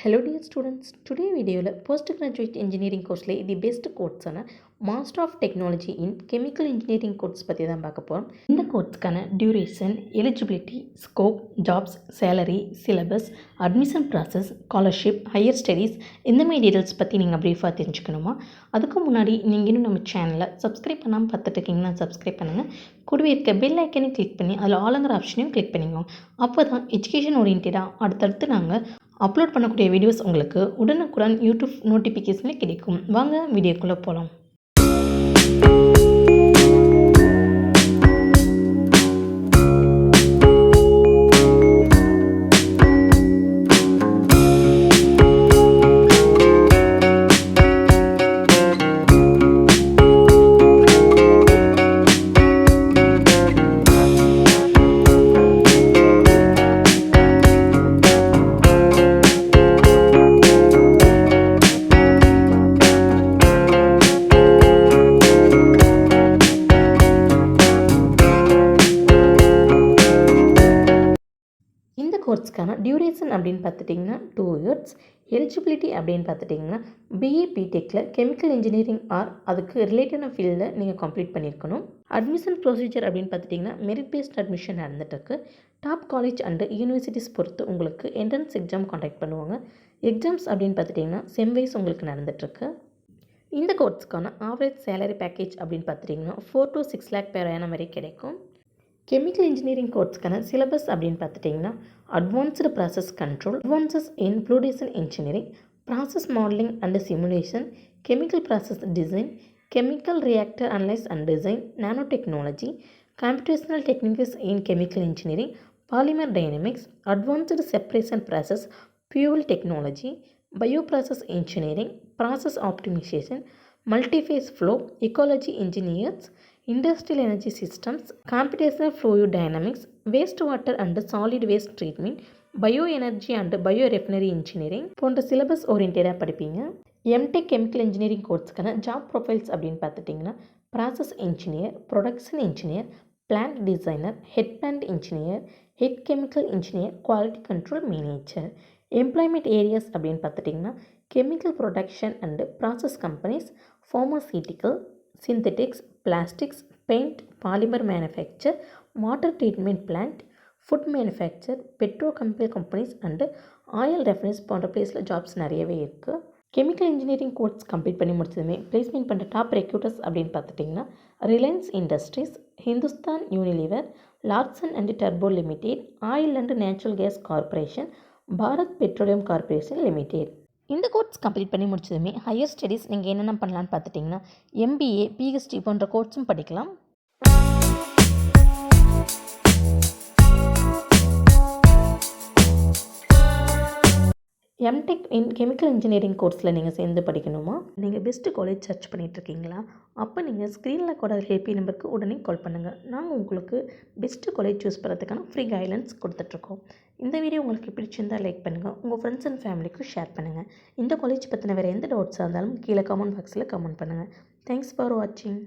Hello dear students, today video postgraduate engineering course the best course Master of Technology in Chemical Engineering course பற்றி தான் பார்க்க போகிறோம். இந்த கோர்ஸ்க்கான duration, eligibility, scope, jobs, salary, syllabus, admission process, scholarship, higher studies இந்த மாதிரி details பற்றி நீங்கள் ப்ரீஃபாக தெரிஞ்சுக்கணுமா? அதுக்கு முன்னாடி நீங்கள் இன்னும் நம்ம சேனலை சப்ஸ்கிரைப் பண்ணாமல் பார்த்துட்டு இருக்கீங்கன்னா சப்ஸ்கிரைப் பண்ணுங்கள். கூடவே இருக்க பெல் ஐக்கனையும் கிளிக் பண்ணி அதில் ஆளுங்கிற ஆப்ஷனையும் கிளிக் பண்ணிக்கோங்க. அப்போ தான் எஜுகேஷன் ஓரியன்டாக அடுத்தடுத்து நாங்கள் அப்லோட் பண்ணக்கூடிய வீடியோஸ் உங்களுக்கு உடனுக்குடன் யூடியூப் நோட்டிஃபிகேஷனில் கிடைக்கும். வாங்க வீடியோக்குள்ளே போகலாம். இந்த கோர்ஸ்க்கான டியூரேஷன் அப்படின்னு பார்த்துட்டிங்கன்னா 2 years. எலிஜிபிலிட்டி அப்படின்னு பார்த்துட்டிங்கன்னா பிஏ பிடெக்கில் கெமிக்கல் இன்ஜினியரிங் ஆர் அதுக்கு ரிலேட்டடான ஃபீல்டில் நீங்கள் கம்ப்ளீட் பண்ணியிருக்கணும். அட்மிஷன் ப்ரொசீஜர் அப்படின்னு பார்த்துட்டிங்கன்னா மெரிட் பேஸ்ட் அட்மிஷன் நடந்துட்டுருக்கு. டாப் காலேஜ் அண்டு யூனிவர்சிட்டிஸ் பொறுத்து உங்களுக்கு என்ட்ரன்ஸ் எக்ஸாம் கான்டாக்ட் பண்ணுவாங்க. எக்ஸாம்ஸ் அப்படின்னு பார்த்துட்டிங்கன்னா செம்வைஸ் உங்களுக்கு நடந்துட்டுருக்கு. இந்த கோர்ஸ்க்கான ஆவரேஜ் சேலரி பேக்கேஜ் அப்படின்னு பார்த்துட்டிங்கன்னா 4 to 6 lakh per annum வரை கிடைக்கும். கெமிக்கல் இன்ஜினியரிங் கோர்ஸ்க்கான சிலபஸ் அப்படின்னு பார்த்துட்டிங்கன்னா advanced process control, advances in fluidization engineering, process modelling and simulation, chemical process design, chemical reactor analyse and design, nano technology, computational techniques in chemical engineering, polymer dynamics, advanced separation process, fuel technology, bioprocess engineering, process optimisation, multiphase flow, ecology engineers, industrial energy systems, computational fluid dynamics, waste water and solid waste treatment, bio energy and bio refinery engineering போன்ற syllabus ஓரியன்டாக படிப்பீங்க. MTech chemical engineering கோர்ஸ்க்கான job profiles அப்படின்னு பார்த்துட்டிங்கன்னா process engineer, production engineer, plant designer, head plant engineer, head chemical engineer, quality control manager. Employment areas அப்படின்னு பார்த்துட்டிங்கன்னா chemical production and process companies, pharmaceutical, synthetics, plastics, paint, polymer manufacture, water treatment plant, food manufacture, petrochemical companies and oil refineries போன்ற பிளேஸில் jobs நிறையவே இருக்குது. Chemical engineering course complete பண்ணி முடிச்சதுமே placement பண்ணுற top recruiters அப்படின்னு பார்த்துட்டிங்கன்னா Reliance industries, Hindustan Unilever, Larson and turbo limited, oil and natural gas corporation, Bharat petroleum corporation limited. இந்த course complete பண்ணி முடிச்சதுமே ஹையர் ஸ்டடீஸ் நீங்கள் என்னென்ன பண்ணலான்னு பார்த்துட்டிங்கன்னா எம்பிஏ, பிஹெச்டி போன்ற கோர்ஸும் படிக்கலாம். எம்டெக் கெமிக்கல் இன்ஜினியரிங் கோர்ஸில் நீங்கள் சேர்ந்து படிக்கணுமா? நீங்கள் பெஸ்ட்டு காலேஜ் சர்ச் பண்ணிகிட்ருக்கீங்களா? அப்போ நீங்கள் ஸ்க்ரீனில் கூட ஹெல்ப் நம்பருக்கு உடனே கால் பண்ணுங்கள். நாங்கள் உங்களுக்கு பெஸ்ட்டு காலேஜ் சூஸ் பண்ணுறதுக்கான ஃப்ரீ கைட்லைன்ஸ் கொடுத்துட்ருக்கோம். இந்த வீடியோ உங்களுக்கு பிடிச்சிருந்தால் லைக் பண்ணுங்கள், உங்கள் ஃப்ரெண்ட்ஸ் அண்ட் ஃபேமிலிக்கும் ஷேர் பண்ணுங்கள். இந்த காலேஜ் பற்றின வேறு எந்த டவுட்ஸாக இருந்தாலும் கீழே கமெண்ட் பாக்ஸில் கமெண்ட் பண்ணுங்கள். தேங்க்ஸ் ஃபார் வாட்சிங்.